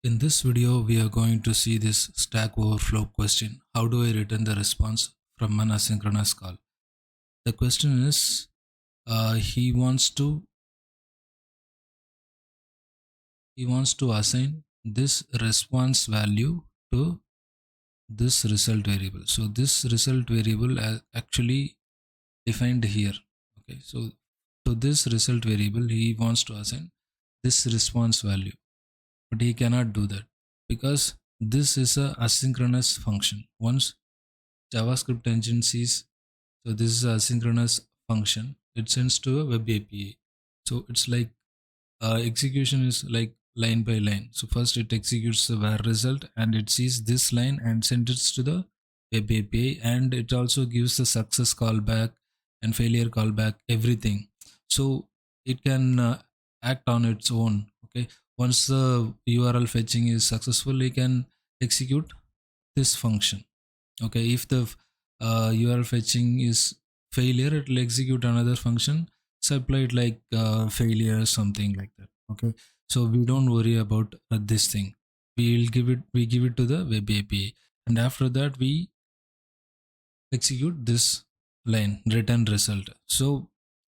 In this video, we are going to see this Stack Overflow question. How do I return the response from an asynchronous call? The question is, he wants to assign this response value to this result variable. So this result variable actually defined here. Okay, so to this result variable, he wants to assign this response value, but he cannot do that because this is a asynchronous function. Once JavaScript engine sees, so this is a asynchronous function, it sends to a web API. So it's like execution is like line by line. So first it executes the var result and it sees this line and sends it to the web API, and it also gives the success callback and failure callback, everything. So it can act on its own. Okay, once the URL fetching is successful, it can execute this function. Okay, if the URL fetching is failure, it will execute another function, so apply it like failure, something like that. Okay, so we don't worry about this thing. We give it to the web API, and after that we execute this line return result. So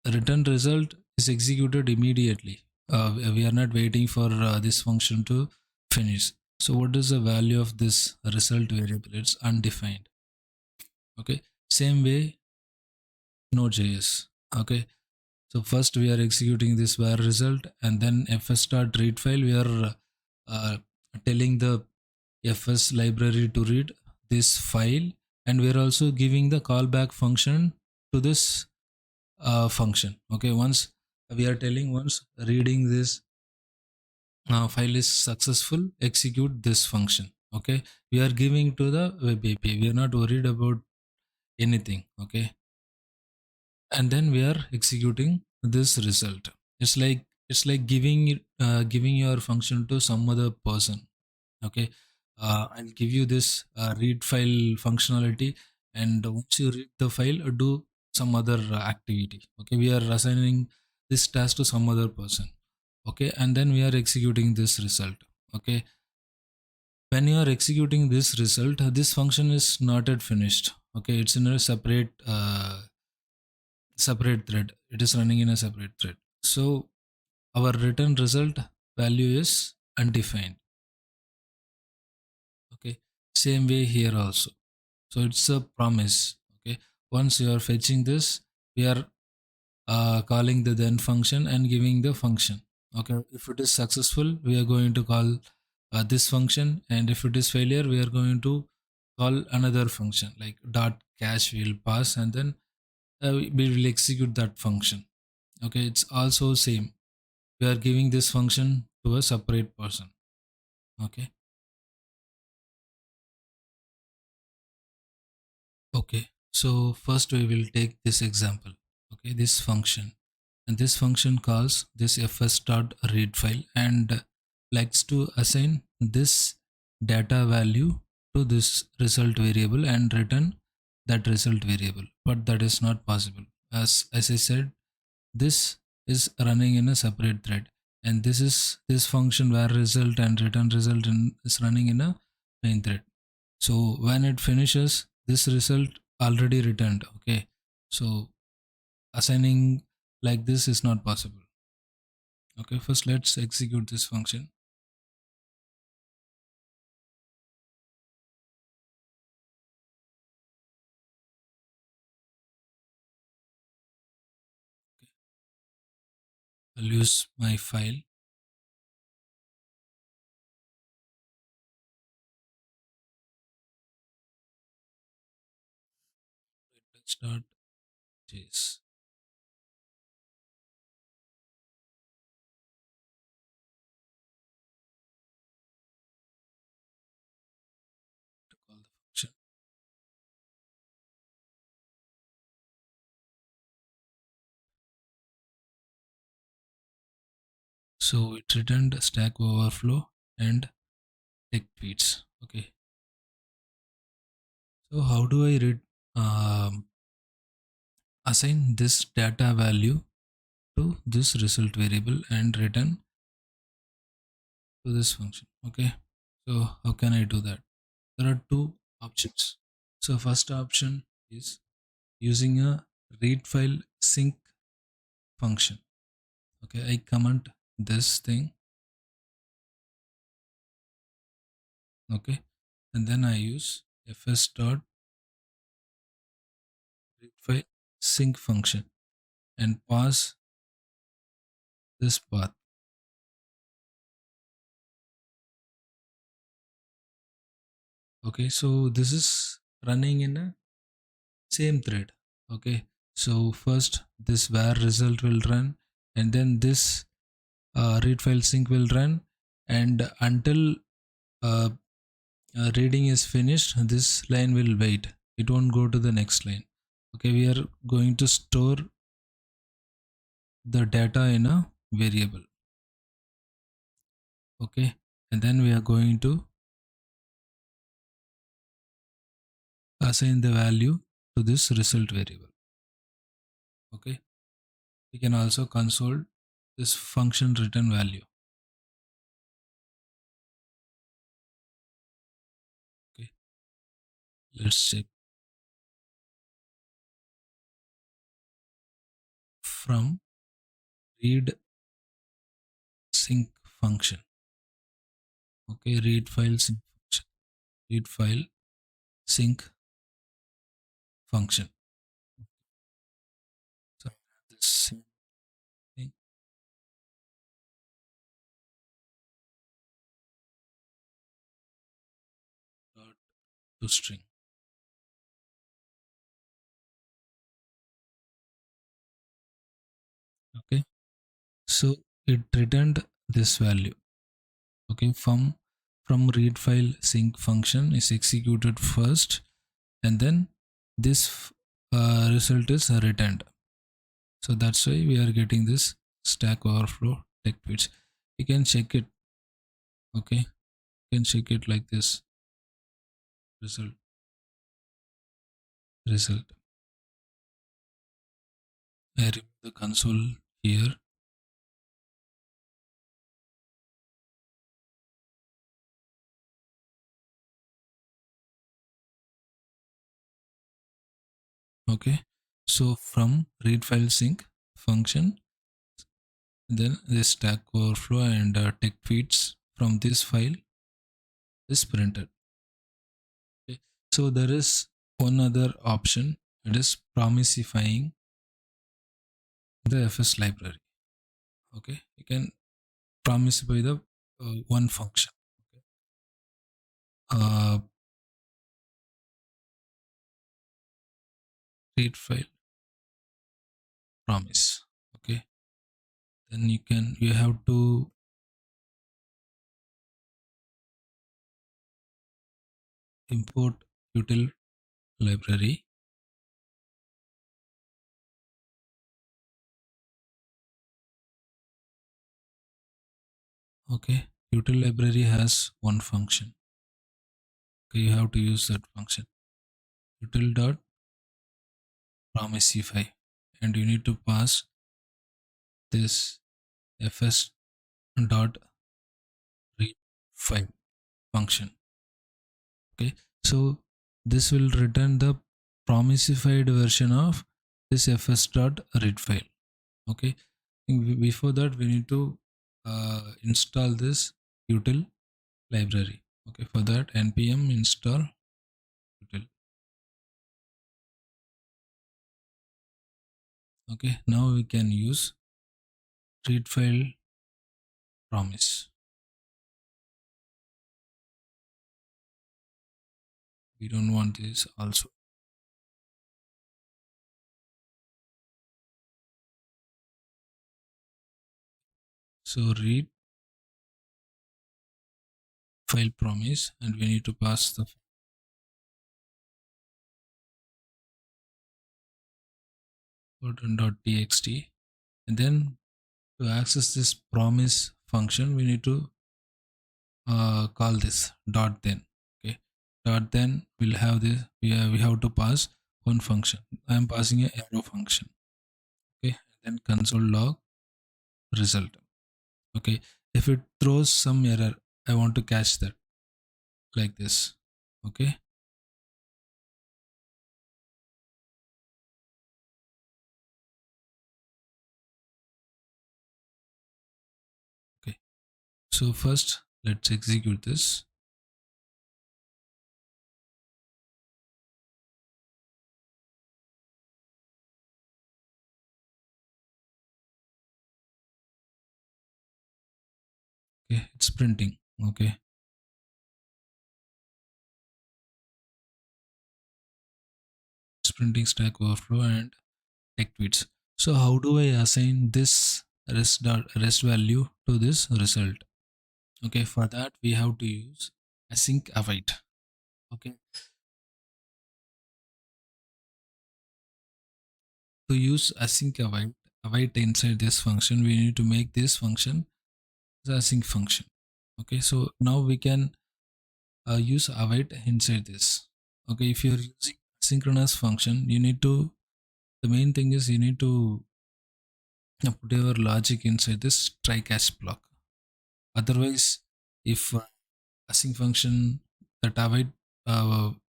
return result is executed immediately. We are not waiting for this function to finish. So what is the value of this result variable? It's undefined. Okay, same way Node.js. Okay, so first we are executing this var result, and then fs start read file. We are uh, telling the fs library to read this file, and we are also giving the callback function to this function. Okay, once we are telling, once reading this file is successful, execute this function. Okay, we are giving to the web API. We are not worried about anything. Okay, and then we are executing this result. It's like giving your function to some other person. Okay, I'll give you this read file functionality, and once you read the file, do some other activity. Okay, we are assigning this task to some other person. Okay, and then we are executing this result. Okay, when you are executing this result, this function is not yet finished. Okay, it's in a separate thread. It is running in a separate thread. So our return result value is undefined. Okay, same way here also. So it's a promise. Okay, once you are fetching this, we are calling the then function and giving the function. Okay, if it is successful, we are going to call this function, and if it is failure, we are going to call another function like dot cache. We'll pass, and then we will execute that function. Okay, it's also same. We are giving this function to a separate person. Okay. Okay, so first we will take this example. Okay, this function, and this function calls this fs start read file and likes to assign this data value to this result variable and return that result variable, but that is not possible. As I said, this is running in a separate thread, and this function where result and return result is running in a main thread. So when it finishes, this result already returned. Okay, so assigning like this is not possible. Okay, first let's execute this function. I'll use my file. Let's start JS. To call the function. So it returned Stack Overflow and tech tweets. Okay, so how do I read assign this data value to this result variable and return to this function. Okay, so how can I do that? There are two options. So first option is using a read file sync function. Okay, I comment this thing. Okay, and then I use fs dot read file sync function and pass this path. Okay, so this is running in a same thread. Okay, so first this var result will run, and then this read file sync will run, and until uh, reading is finished, this line will wait. It won't go to the next line. Okay, we are going to store the data in a variable. Okay, and then we are going to assign the value to this result variable. Okay, we can also console this function return value. Okay, let's check. From read sync function. Okay, read file sync function. Read file sync function. So this same thing dot to string. Okay, so it returned this value. Okay, from read file sync function is executed first, and then this result is returned. So that's why we are getting this stack overflow tech tweets. You can check it. Okay, you can check it like this. Result. I remove the console here. Okay, so from read file sync function, then this stack overflow and tech feeds from this file is printed. Okay, so there is one other option, it is promisifying the fs library. Okay, you can promisify the one function. Okay. Read file promise. Okay, then you have to import util library. Okay, util library has one function. Okay, you have to use that function util dot promisify, and you need to pass this fs dot read file function. Okay, so this will return the promisified version of this fs dot read file. Okay, before that we need to install this util library. Okay, for that npm install util. Okay, now we can use read file promise. We don't want this also. So read file promise, and we need to pass the button.txt, and then to access this promise function we need to call this dot then. Okay, dot then will have this, we have to pass one function. I am passing a arrow function. Okay, then console log result. Okay, If it throws some error, I want to catch that like this. Okay. Okay. So first, let's execute this. Okay, it's printing. Okay. It's printing Stack Overflow and tech tweets. So how do I assign this rest value to this result? Okay, for that we have to use async await. Okay, to use async await inside this function, we need to make this function the async function. Okay, so now we can use await inside this. Okay, if you're using synchronous function, you need to, the main thing is you need to put your logic inside this try catch block. Otherwise, if async function, that await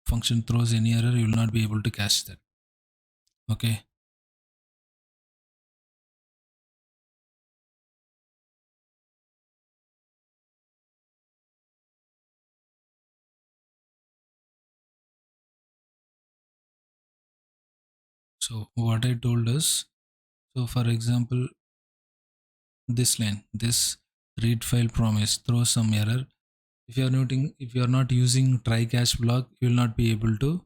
function throws any error, you will not be able to catch that. Okay. So what I told is, so for example, this line, this read file promise throws some error. If you are not using try catch block, you will not be able to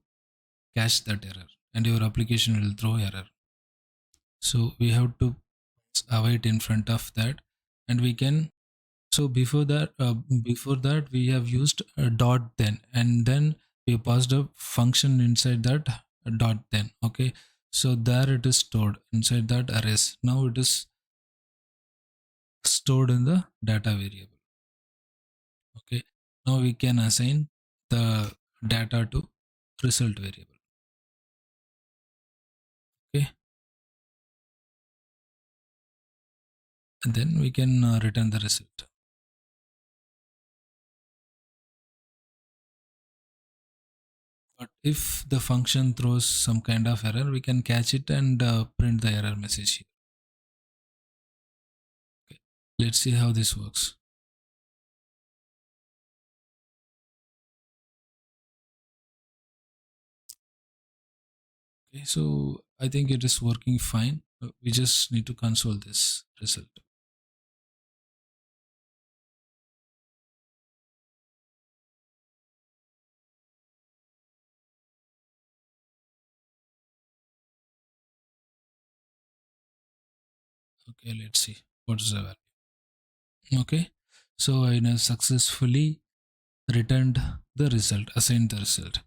catch that error, and your application will throw error. So we have to await in front of that, and we can. So before that we have used a dot then, and then we passed a function inside that dot then. Okay, so there it is stored inside that arrays. Now it is stored in the data variable. Okay, now we can assign the data to result variable. Okay, and then we can return the result. But if the function throws some kind of error, we can catch it and print the error message here. Okay, let's see how this works. Okay, so I think it is working fine. We just need to console this result. Okay, let's see what is the value. Okay, so I now successfully returned the result, assigned the result.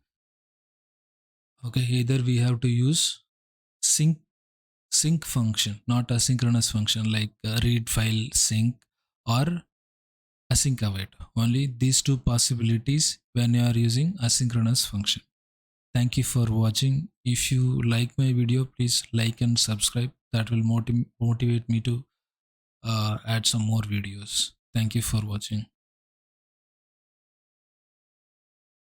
Okay, either we have to use sync function, not asynchronous function like read file sync or async await. Only these two possibilities when you are using asynchronous function. Thank you for watching. If you like my video, please like and subscribe. That will motivate me to add some more videos. Thank you for watching.